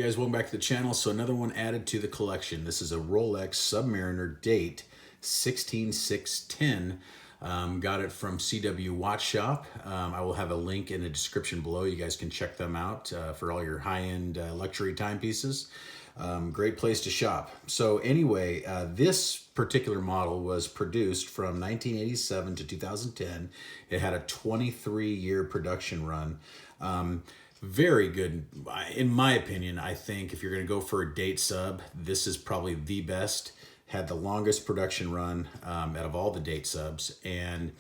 Hey guys, welcome back to the channel. So another one added to the collection. This is a Rolex Submariner date 16610. Got it from CW Watch Shop. I will have a link in the description below. You guys can check them out for all your high-end luxury timepieces. Great place to shop. So anyway, this particular model was produced from 1987 to 2010. It had a 23-year production run. Very good, in my opinion. I think if you're going to go for a date sub, this is probably the best. Had the longest production run out of all the date subs, and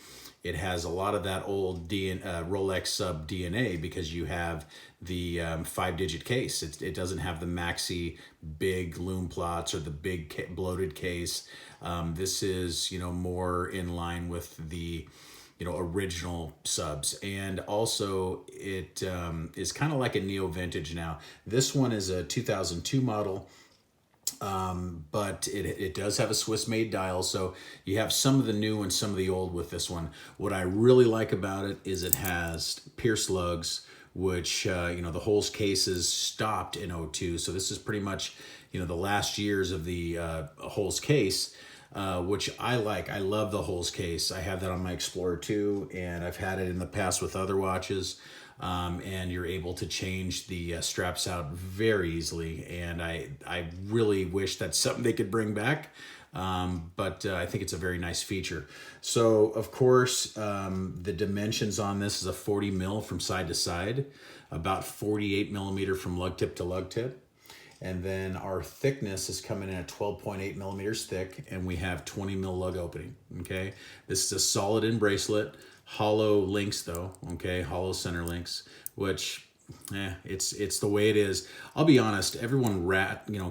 it has a lot of that old Rolex sub DNA because you have the 5-digit case. It doesn't have the maxi big lume plots or the big bloated case. This is, more in line with the original subs, and also it is kind of like a neo vintage now. This one is a 2002 model, but it does have a Swiss made dial, so you have some of the new and some of the old with this one. What I really like about it is it has pierced lugs, which the Holes cases stopped in 02, so this is pretty much the last years of the Holes case. Which I like. I love the Holes case. I have that on my Explorer 2, and I've had it in the past with other watches. And you're able to change the straps out very easily. And I really wish that's something they could bring back. But I think it's a very nice feature. So, of course, the dimensions on this is a 40 mil from side to side, about 48 millimeter from lug tip to lug tip. And then our thickness is coming in at 12.8 millimeters thick, and we have 20 mil lug opening, okay? This is a solid in bracelet, hollow links though, okay? Hollow center links, which, it's the way it is. I'll be honest, everyone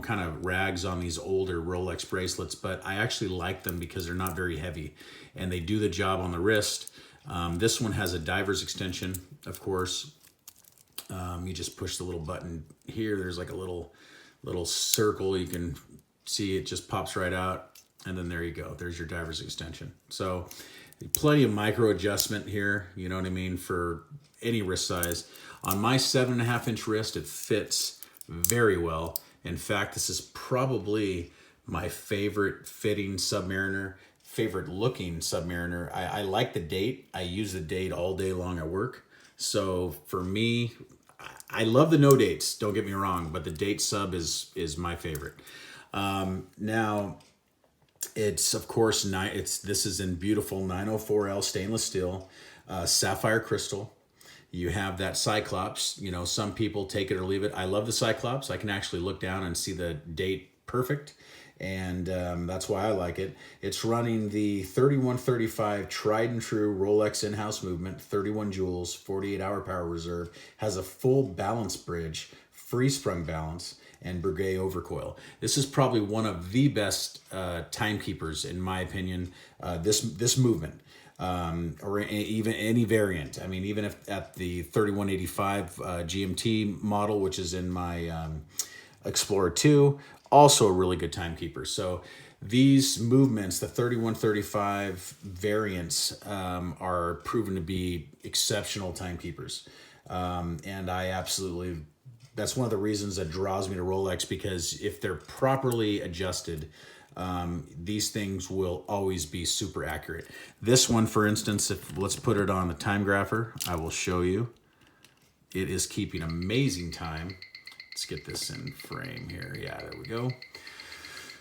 kind of rags on these older Rolex bracelets, but I actually like them because they're not very heavy, and they do the job on the wrist. This one has a diver's extension, of course. You just push the little button here. There's like a little circle. You can see it just pops right out, and then there you go. There's your diver's extension. So plenty of micro adjustment here, you know what I mean, for any wrist size. On my 7.5-inch wrist, it fits very well. In fact, this is probably my favorite fitting Submariner, favorite looking Submariner. I like the date. I use the date all day long at work. So for me, I love the no dates, don't get me wrong, but the date sub is my favorite. Now, it's of course this is in beautiful 904L stainless steel, sapphire crystal. You have that Cyclops. Some people take it or leave it. I love the Cyclops. I can actually look down and see the date perfect, and that's why I like it. It's running the 3135 tried and true Rolex in-house movement, 31 joules, 48-hour power reserve, has a full balance bridge, free sprung balance, and Breguet overcoil. This is probably one of the best timekeepers, in my opinion, this movement. Or even any variant. I mean, even if at the 3185 GMT model, which is in my Explorer 2, also a really good timekeeper. So these movements, the 3135 variants, are proven to be exceptional timekeepers. And that's one of the reasons that draws me to Rolex, because if they're properly adjusted, these things will always be super accurate. This one, for instance, let's put it on the time grapher, I will show you. It is keeping amazing time. Let's get this in frame here. Yeah, there we go.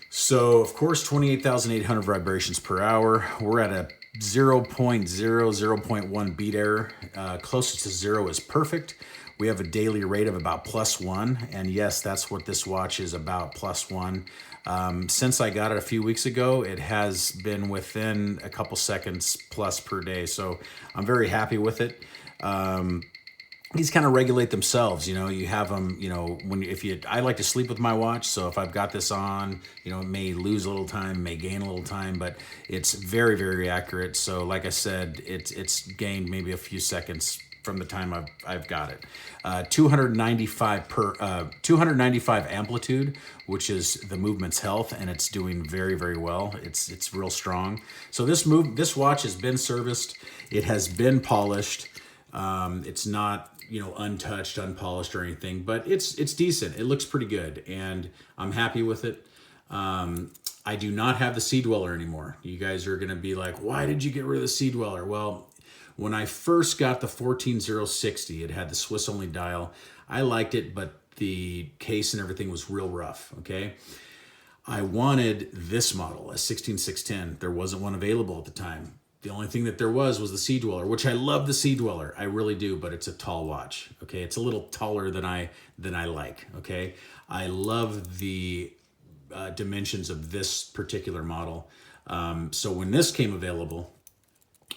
So, of course, 28,800 vibrations per hour. We're at a 0.1 beat error. Closest to zero is perfect. We have a daily rate of about +1, and yes, that's what this watch is about, +1. Since I got it a few weeks ago, it has been within a couple seconds plus per day, so I'm very happy with it. These kind of regulate themselves, you have them, I like to sleep with my watch, so if I've got this on, it may lose a little time, may gain a little time, but it's very, very accurate. So like I said, it's gained maybe a few seconds from the time I've got it. 295 amplitude, which is the movement's health, and it's doing very, very well. It's real strong. So this watch has been serviced. It has been polished. It's not untouched, unpolished or anything, but it's decent. It looks pretty good, and I'm happy with it. I do not have the Sea Dweller anymore. You guys are going to be like, why did you get rid of the Sea Dweller? Well, when I first got the 14060, it had the Swiss only dial. I liked it, but the case and everything was real rough, okay? I wanted this model, a 16610. There wasn't one available at the time. The only thing that there was the Sea Dweller, which I love the Sea Dweller. I really do, but it's a tall watch, okay? It's a little taller than I like, okay? I love the dimensions of this particular model. So when this came available,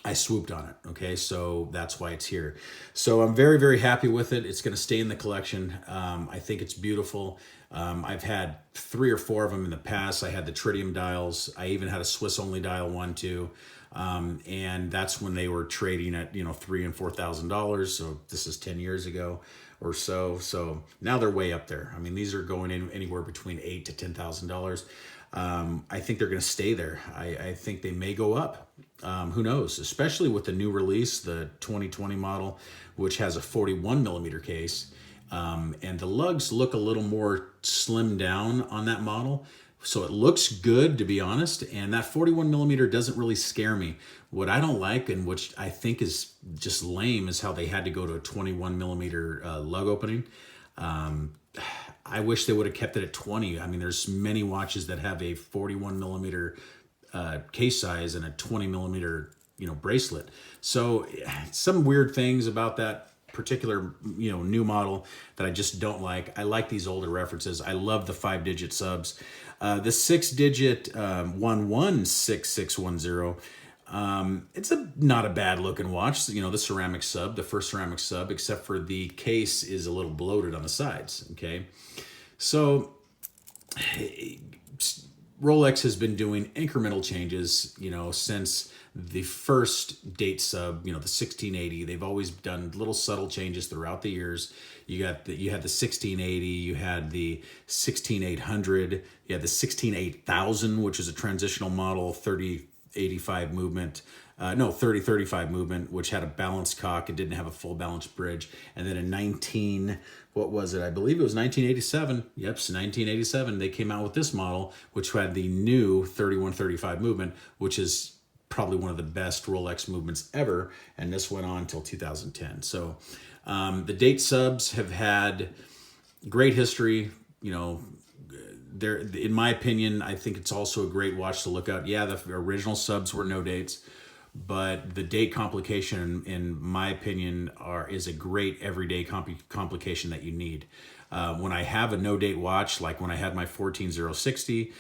I swooped on it, okay? So that's why it's here. So I'm very, very happy with it. It's gonna stay in the collection. I think it's beautiful. I've had 3 or 4 of them in the past. I had the tritium dials. I even had a Swiss only dial one too. And that's when they were trading at, $3,000 and $4,000. So this is 10 years ago or so. So now they're way up there. I mean, these are going in anywhere between $8,000 to $10,000. I think they're going to stay there. I think they may go up. Who knows? Especially with the new release, the 2020 model, which has a 41 millimeter case. And the lugs look a little more slimmed down on that model. So it looks good, to be honest. And that 41 millimeter doesn't really scare me. What I don't like, and which I think is just lame, is how they had to go to a 21 millimeter lug opening. I wish they would have kept it at 20. I mean, there's many watches that have a 41 millimeter case size and a 20 millimeter, bracelet. So some weird things about that particular, new model that I just don't like. I like these older references. I love the 5-digit subs. The 6-digit 116610. It's not a bad looking watch. The ceramic sub, the first ceramic sub, except for the case is a little bloated on the sides. Okay. So Rolex has been doing incremental changes, since the first date sub, the 1680. They've always done little subtle changes throughout the years. You had the 1680, you had the 16800, you had the 168,000, which is a transitional model, 3085 movement. 3035 movement, which had a balanced cock. It didn't have a full balanced bridge. And then in I believe it was 1987. Yep, 1987. They came out with this model, which had the new 3135 movement, which is probably one of the best Rolex movements ever. And this went on until 2010. So the date subs have had great history. In my opinion, I think it's also a great watch to look at. Yeah, the original subs were no dates. But the date complication, in my opinion, is a great everyday complication that you need. When I have a no date watch, like when I had my 14060,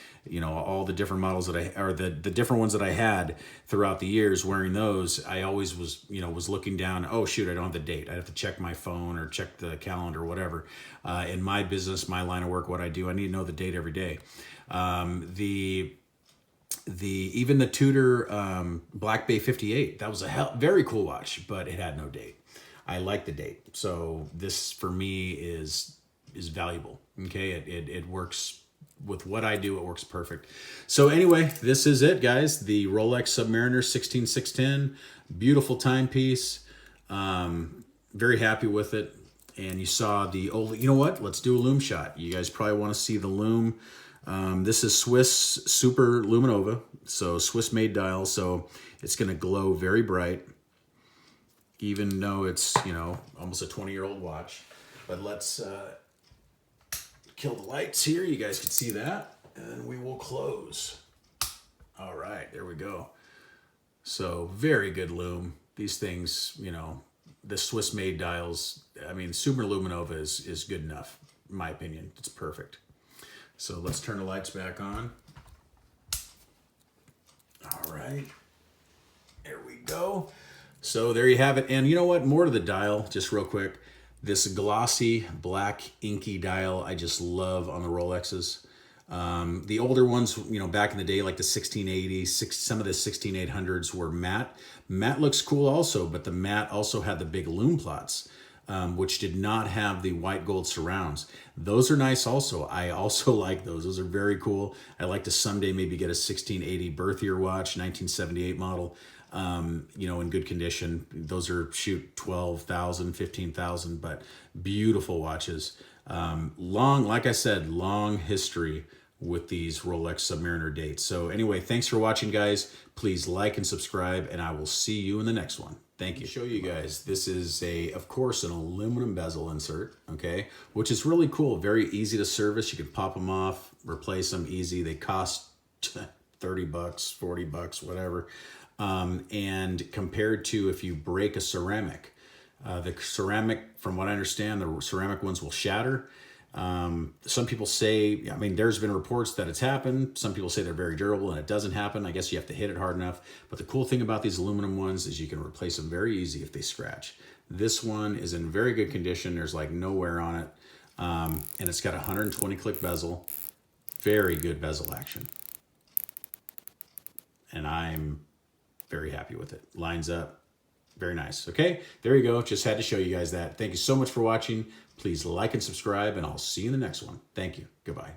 all the different models the different ones that I had throughout the years wearing those, I always was looking down, oh shoot, I don't have the date. I have to check my phone or check the calendar or whatever. In my business, my line of work, what I do, I need to know the date every day. Even the Tudor Black Bay 58, that was a very cool watch, but it had no date. I like the date, so this for me is valuable. Okay, it works with what I do. It works perfect. So anyway, this is it, guys. The Rolex Submariner 16610, beautiful timepiece. Very happy with it. And you saw the old. You know what? Let's do a Lume shot. You guys probably want to see the Lume. This is Swiss Super Luminova, so Swiss made dial, so it's going to glow very bright, even though it's, almost a 20-year-old watch. But let's kill the lights here. You guys can see that, and then we will close. All right, there we go. So very good Lume. These things, the Swiss made dials, I mean, Super Luminova is good enough, in my opinion. It's perfect. So let's turn the lights back on. All right, there we go. So there you have it. And you know what? More to the dial, just real quick. This glossy black inky dial I just love on the Rolexes. The older ones, back in the day, like the 1680, some of the 16800s were matte. Matte looks cool also, but the matte also had the big Lume plots. Which did not have the white gold surrounds. Those are nice also. I also like those. Those are very cool. I'd like to someday maybe get a 1680 birth year watch, 1978 model. you know, in good condition. Those are shoot 12,000, 15,000, but beautiful watches. Long, like I said, long history with these Rolex Submariner dates. So anyway, thanks for watching, guys. Please like and subscribe, and I will see you in the next one. Thank you. Show you guys, this is of course, an aluminum bezel insert, okay, which is really cool. Very easy to service. You can pop them off, replace them easy. They cost 30 bucks, 40 bucks, whatever. And compared to if you break a ceramic, the ceramic, from what I understand, the ceramic ones will shatter. Some people say, I mean, there's been reports that it's happened. Some people say they're very durable and it doesn't happen. I guess you have to hit it hard enough. But the cool thing about these aluminum ones is you can replace them very easy if they scratch. This one is in very good condition. There's like no wear on it. And it's got a 120 click bezel. Very good bezel action. And I'm very happy with it. Lines up. Very nice. Okay, there you go. Just had to show you guys that. Thank you so much for watching. Please like and subscribe, and I'll see you in the next one. Thank you. Goodbye.